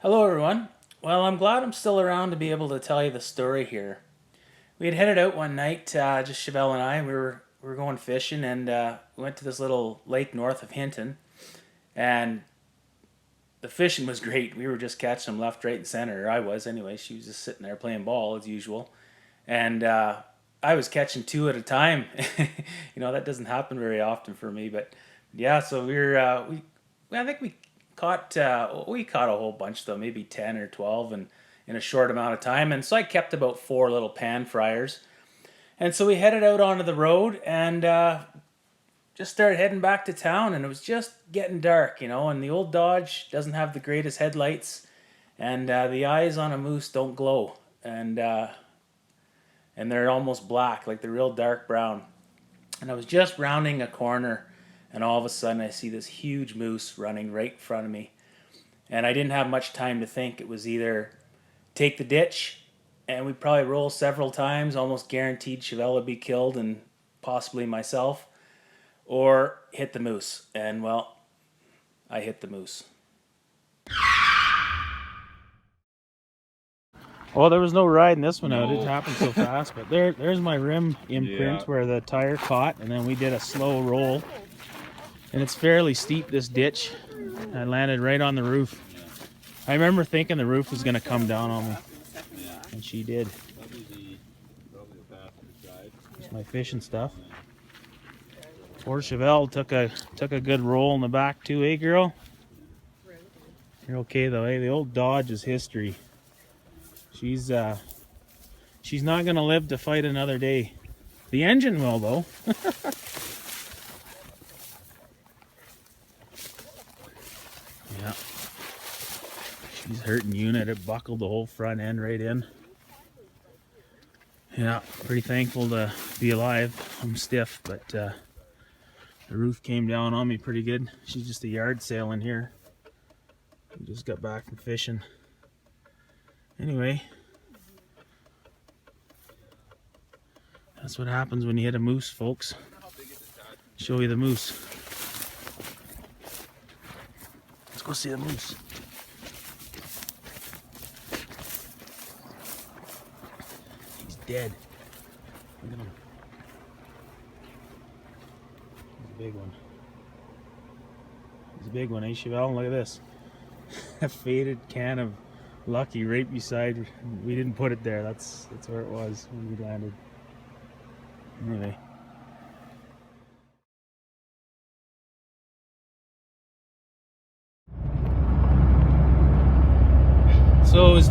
Hello, everyone. Well, I'm glad I'm still around to be able to tell you the story here. We had headed out one night, just Chevelle and I. We were going fishing, and we went to this little lake north of Hinton, and the fishing was great. We were just catching them left, right, and center. Or I was anyway. She was just sitting there playing ball as usual, and I was catching two at a time. That doesn't happen very often for me, but yeah. So I think we caught a whole bunch though, maybe 10 or 12, and in a short amount of time. And so I kept about four little pan fryers, and so we headed out onto the road and just started heading back to town. And it was just getting dark, and the old Dodge doesn't have the greatest headlights, and the eyes on a moose don't glow, and they're almost black, like they're real dark brown. And I was just rounding a corner, and all of a sudden I see this huge moose running right in front of me. And I didn't have much time to think. It was either take the ditch, and we'd probably roll several times, almost guaranteed Chevelle would be killed and possibly myself, or hit the moose. And well, I hit the moose. Well, there was no riding this one out. It happened so fast. But there's my rim imprint where the tire caught, and then we did a slow roll. And it's fairly steep, this ditch. I landed right on the roof. I remember thinking the roof was going to come down on me, and she did. There's my fishing stuff. Poor Chevelle took a good roll in the back too, eh, girl? You're okay though, eh? The old Dodge is history. She's not gonna live to fight another day. The engine will though. Yeah. She's hurting unit. It buckled the whole front end right in. Yeah, pretty thankful to be alive. I'm stiff, but the roof came down on me pretty good. She's just a yard sale in here. We just got back from fishing. Anyway, that's what happens when you hit a moose, folks. Show you the moose. Let's go see the moose. He's dead. Look at him. He's a big one. He's a big one, eh, Chevelle? Look at this. A faded can of Lucky right beside. We didn't put it there. That's where it was when we landed. Anyway. So it was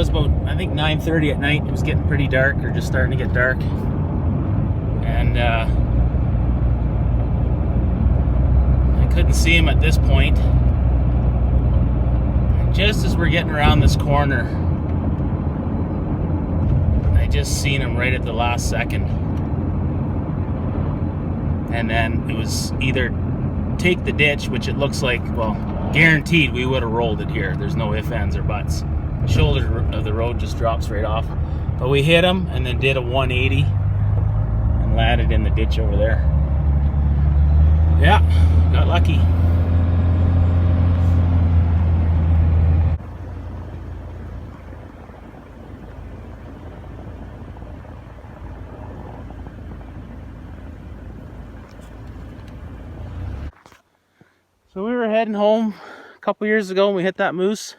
about, I think, 9:30 at night. It was getting pretty dark, or just starting to get dark. And I couldn't see him at this point. And just as we're getting around this corner, I just seen him right at the last second. And then it was either take the ditch, which it looks like, well, guaranteed we would have rolled it here. There's no ifs, ands, or buts. The shoulder of the road just drops right off. But we hit him and then did a 180 and landed in the ditch over there. Yeah, got lucky. So we were heading home a couple years ago and we hit that moose.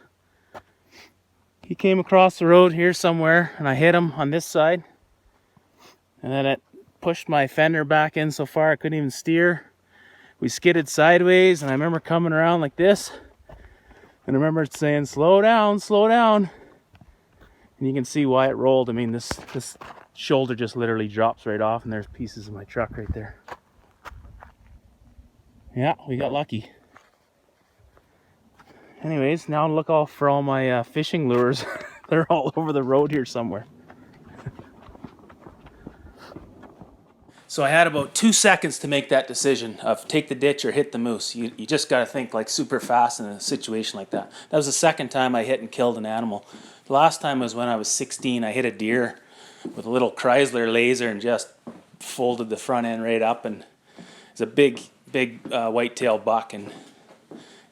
He came across the road here somewhere and I hit him on this side. And then it pushed my fender back in so far I couldn't even steer. We skidded sideways, and I remember coming around like this. And I remember saying, slow down, slow down. And you can see why it rolled. I mean, this shoulder just literally drops right off, and there's pieces of my truck right there. Yeah, we got lucky. Anyways, now look off for all my fishing lures. They're all over the road here somewhere. So I had about 2 seconds to make that decision of take the ditch or hit the moose. You just got to think like super fast in a situation like that. That was the second time I hit and killed an animal. The last time was when I was 16. I hit a deer with a little Chrysler laser and just folded the front end right up, and it's a big whitetail buck, and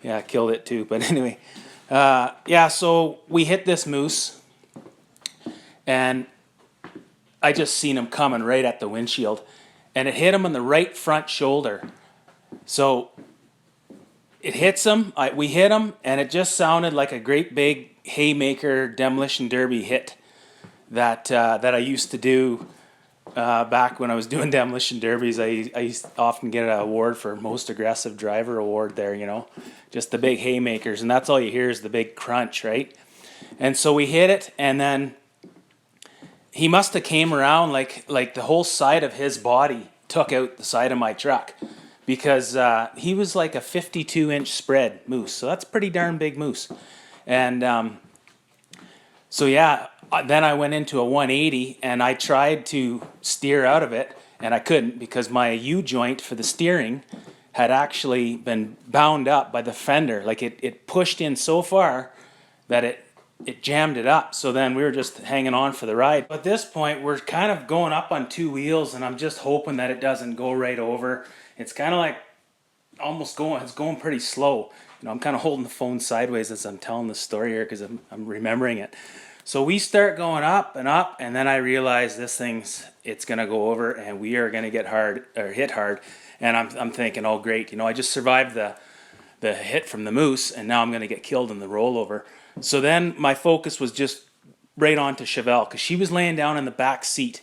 yeah, I killed it too. But anyway, Yeah, so we hit this moose, and I just seen him coming right at the windshield, and it hit him on the right front shoulder. So it hits him. We hit him, and it just sounded like a great big haymaker demolition derby hit that I used to do back when I was doing demolition derbies. I used to often get an award for most aggressive driver award there. Just the big haymakers, and that's all you hear is the big crunch, right? And so we hit it, and then he must have came around like the whole side of his body took out the side of my truck because he was like a 52-inch spread moose, so that's a pretty darn big moose. And so yeah, then I went into a 180 and I tried to steer out of it, and I couldn't because my U joint for the steering had actually been bound up by the fender. Like it pushed in so far that it jammed it up. So then we were just hanging on for the ride. At this point, we're kind of going up on two wheels, and I'm just hoping that it doesn't go right over. It's kind of like it's going pretty slow. I'm kind of holding the phone sideways as I'm telling the story here because I'm remembering it. So we start going up, and then I realize it's gonna go over, and we are gonna get hit hard. And I'm thinking, oh great, I just survived the hit from the moose, and now I'm gonna get killed in the rollover. So then my focus was just right onto Chevelle because she was laying down in the back seat,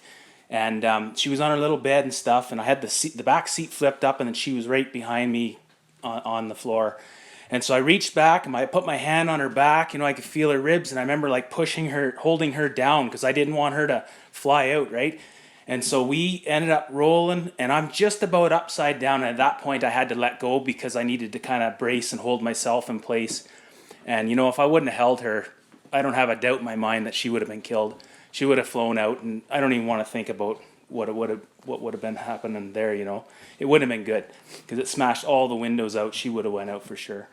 and she was on her little bed and stuff, and I had the back seat flipped up, and then she was right behind me on the floor. And so I reached back and I put my hand on her back, I could feel her ribs, and I remember like pushing her, holding her down because I didn't want her to fly out, right? And so we ended up rolling, and I'm just about upside down. And at that point, I had to let go because I needed to kind of brace and hold myself in place. And if I wouldn't have held her, I don't have a doubt in my mind that she would have been killed. She would have flown out, and I don't even want to think about what would have been happening there. It wouldn't have been good because it smashed all the windows out. She would have went out for sure.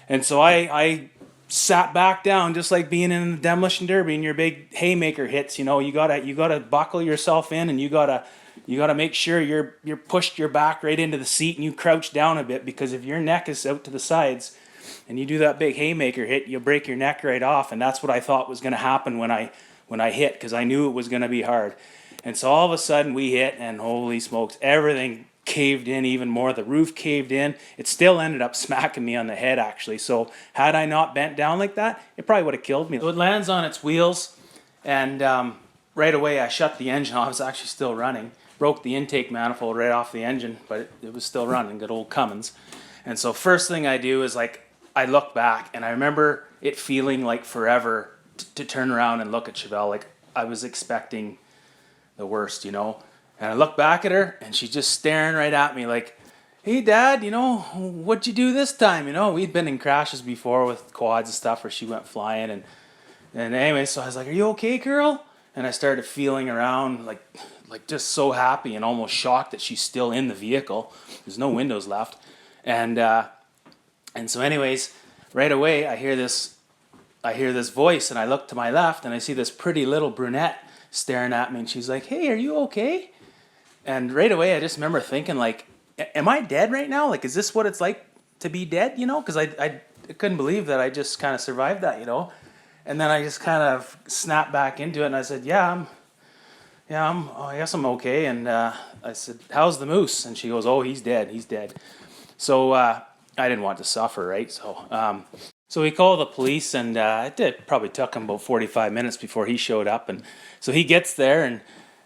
And so I sat back down, just like being in the demolition derby and your big haymaker hits. You gotta buckle yourself in, and you gotta make sure you're pushed your back right into the seat, and you crouch down a bit, because if your neck is out to the sides and you do that big haymaker hit, you'll break your neck right off. And that's what I thought was going to happen when I hit, because I knew it was going to be hard. And so all of a sudden we hit, and holy smokes, everything caved in even more. The roof caved in. It still ended up smacking me on the head, actually. So had I not bent down like that, it probably would have killed me. So it lands on its wheels, and right away I shut the engine off. It was actually still running. Broke the intake manifold right off the engine, but it was still running. Good old Cummins. And so first thing I do is I look back, and I remember it feeling like forever to turn around and look at Chevelle. Like I was expecting the worst, And I look back at her, and she's just staring right at me like, hey Dad, what'd you do this time? We'd been in crashes before with quads and stuff where she went flying, and anyway, so I was like, are you okay, girl? And I started feeling around like just so happy and almost shocked that she's still in the vehicle. There's no windows left. And so anyways, right away I hear this voice, and I look to my left, and I see this pretty little brunette staring at me, and she's like, hey, are you okay? And right away I just remember thinking, like, am I dead right now? Like, is this what it's like to be dead, Because I couldn't believe that I just kind of survived that, And then I just kind of snapped back into it, and I said, I guess I'm okay. And I said, how's the moose? And she goes, oh, he's dead. So I didn't want to suffer, right? So we called the police, and it probably took him about 45 minutes before he showed up. And so he gets there,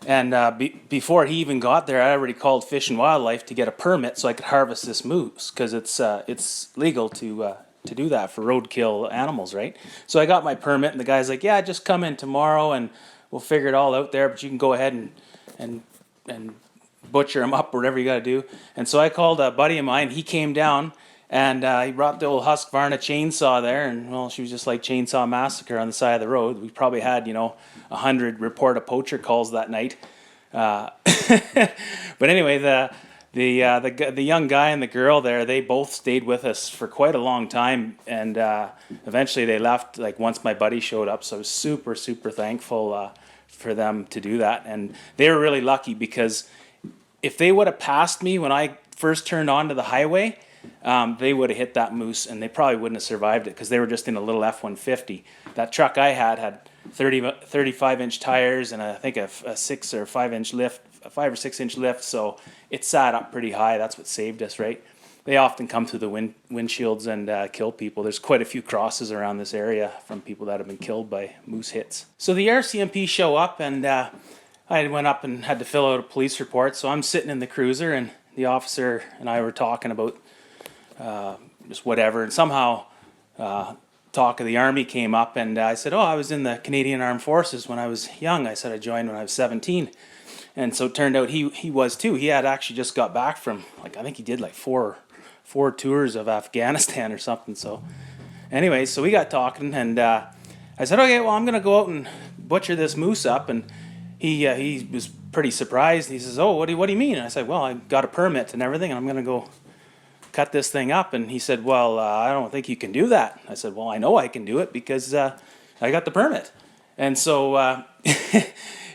and before he even got there, I already called Fish and Wildlife to get a permit so I could harvest this moose, because it's legal to do that for roadkill animals, right? So I got my permit, and the guy's like, yeah, just come in tomorrow, and we'll figure it all out there, but you can go ahead and butcher him up, or whatever you got to do. And so I called a buddy of mine. He came down, and he brought the old Husqvarna chainsaw there, and well, she was just like Chainsaw Massacre on the side of the road. We probably had 100 report a poacher calls that night. But anyway, the young guy and the girl there, they both stayed with us for quite a long time, and eventually they left once my buddy showed up. So I was super thankful for them to do that, and they were really lucky, because if they would have passed me when I first turned onto the highway, they would have hit that moose and they probably wouldn't have survived it because they were just in a little F-150. That truck I had 35-inch tires and I think a 6 or 5-inch lift, a 5 or 6-inch lift, so it sat up pretty high. That's what saved us, right? They often come through the windshields and kill people. There's quite a few crosses around this area from people that have been killed by moose hits. So the RCMP show up and I went up and had to fill out a police report. So I'm sitting in the cruiser and the officer and I were talking about just whatever. And somehow talk of the Army came up and I said, oh, I was in the Canadian Armed Forces when I was young. I said I joined when I was 17. And so it turned out he was too. He had actually just got back from, like, I think he did like four tours of Afghanistan or something. So anyway, so we got talking and I said, okay, well, I'm going to go out and butcher this moose up. And he was pretty surprised. He says, oh, what do you mean? And I said, well, I got a permit and everything, and I'm going to go cut this thing up. And he said, well, I don't think you can do that. I said, well, I know I can do it because I got the permit. And so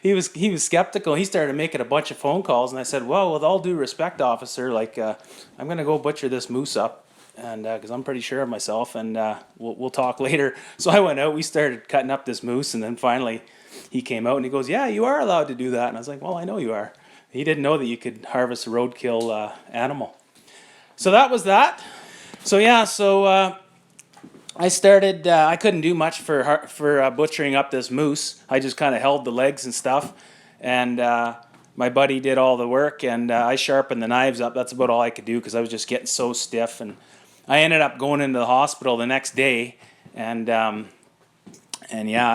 he was skeptical. He started making a bunch of phone calls, and I said, well, with all due respect, officer, like I'm going to go butcher this moose up, and because I'm pretty sure of myself, and we'll talk later. So I went out. We started cutting up this moose, and then finally he came out and he goes, yeah, you are allowed to do that. And I was like, well, I know you are. He didn't know that you could harvest a roadkill animal. So that was that. So yeah, I started, I couldn't do much for butchering up this moose. I just kind of held the legs and stuff. And my buddy did all the work and I sharpened the knives up. That's about all I could do because I was just getting so stiff. And I ended up going into the hospital the next day. And yeah,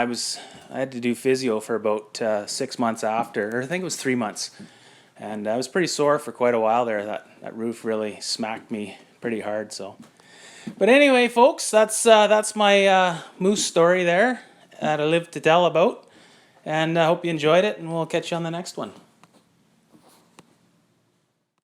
I had to do physio for about 6 months after, or I think it was 3 months. And I was pretty sore for quite a while there. That roof really smacked me pretty hard. So, but anyway, folks, that's my moose story there that I live to tell about. And I hope you enjoyed it, and we'll catch you on the next one.